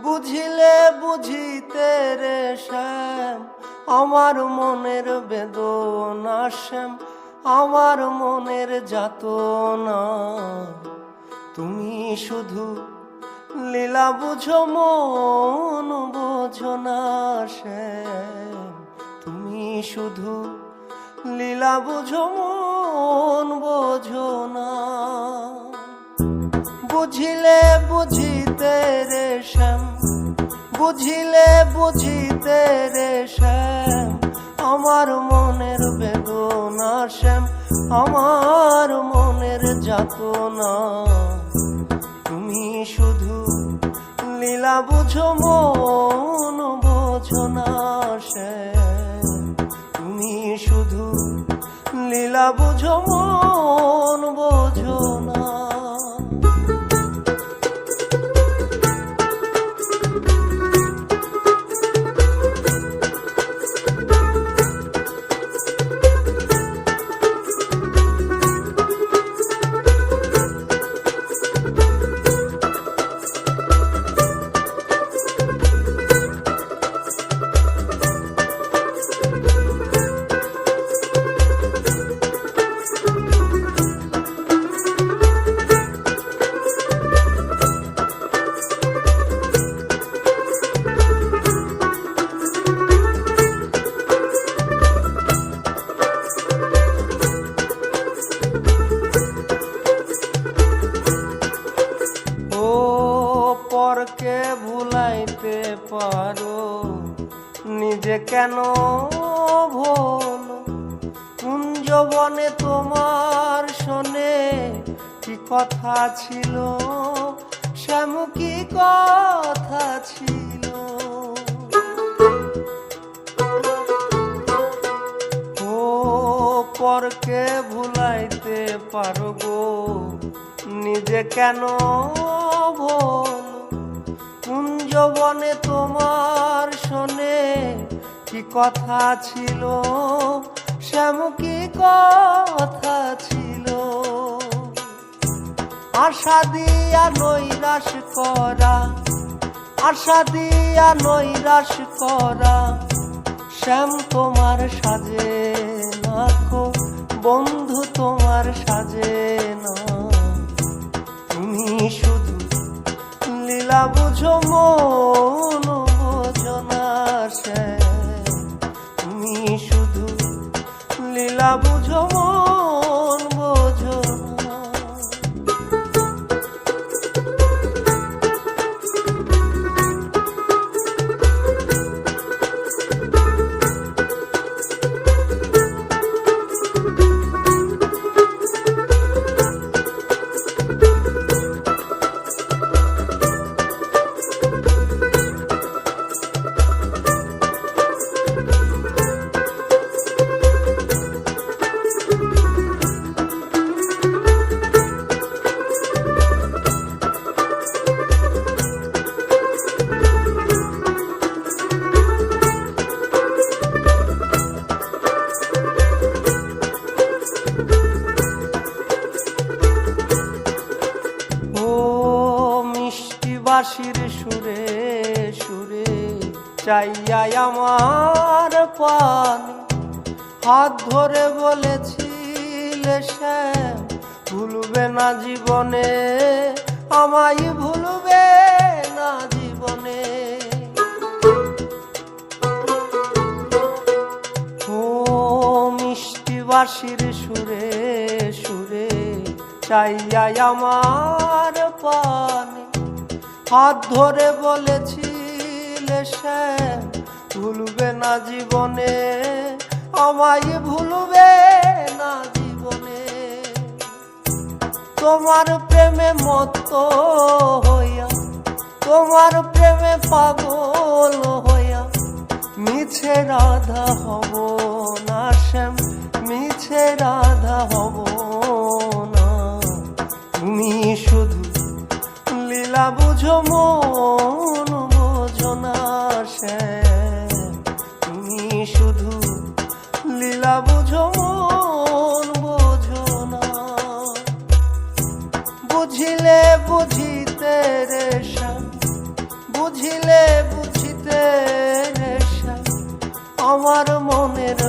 বুঝিলে বুঝিতে রে শ্যাম আমার মনের বেদনা শ্যাম আমার মনের যাতনা তুমি শুধু লীলা বুঝো মন বোঝো না শ্যাম তুমি শুধু লীলা বুঝো মন বোঝো না বুঝিলে বুঝিতে রে শ্যাম বুঝিলে বুঝিতে রে শ্যাম আমার মনের বেদনা শ্যাম আমার মনের যাতনা তুমি শুধু লীলা বুঝো মন বোঝো না শ্যাম তুমি শুধু লীলা বুঝো মন বোঝো না পরকে ভুলাইতে পারো নিজে কেন ভোলো কুঞ্জবনে তোমার শোনে কি কথা ছিল শ্যাম কি কথা ছিল ও পরকে ভুলাইতে পারো গো নিজে কেন ভোলো কুঞ্জবনে তোমার শোনে কি কথা ছিল শ্যাম কি কথা ছিল আশা দিয়া নৈরাশ করা আশা দিয়া নৈরাশ করা শ্যাম তোমার সাজে না গো বন্ধু তোমার সাজে না তুমি শুধু লীলা বুঝো মন বোঝো না শ্যাম তুমি শুধু লীলা বুঝো মন বোঝো না বাঁশির সুরে সুরে চাইয়া আমার পানি হাত ধরে বলেছিলে শ্যাম ভুলবে না জীবনে আমায় ভুলবে না জীবনে ও মিষ্টি বাঁশির সুরে সুরে চাইয়া আমার পানি হাত ধরে বলেছিলে শ্যাম ভুলবে না জীবনে আমায় ভুলবে না জীবনে তোমার প্রেমে মত্ত হইয়া তোমার প্রেমে পাগল হইয়া মিছে রাধা হব না শ্যাম মিছে রাধা হব না তুমি শুধু লীলা বুঝো মন বোঝো না শ্যাম তুমি শুধু লীলা বুঝো মন বোঝো না বুঝিলে বুঝিতে রে শ্যাম বুঝি বুঝিলে বুঝিতে রে শ্যাম আমার মনের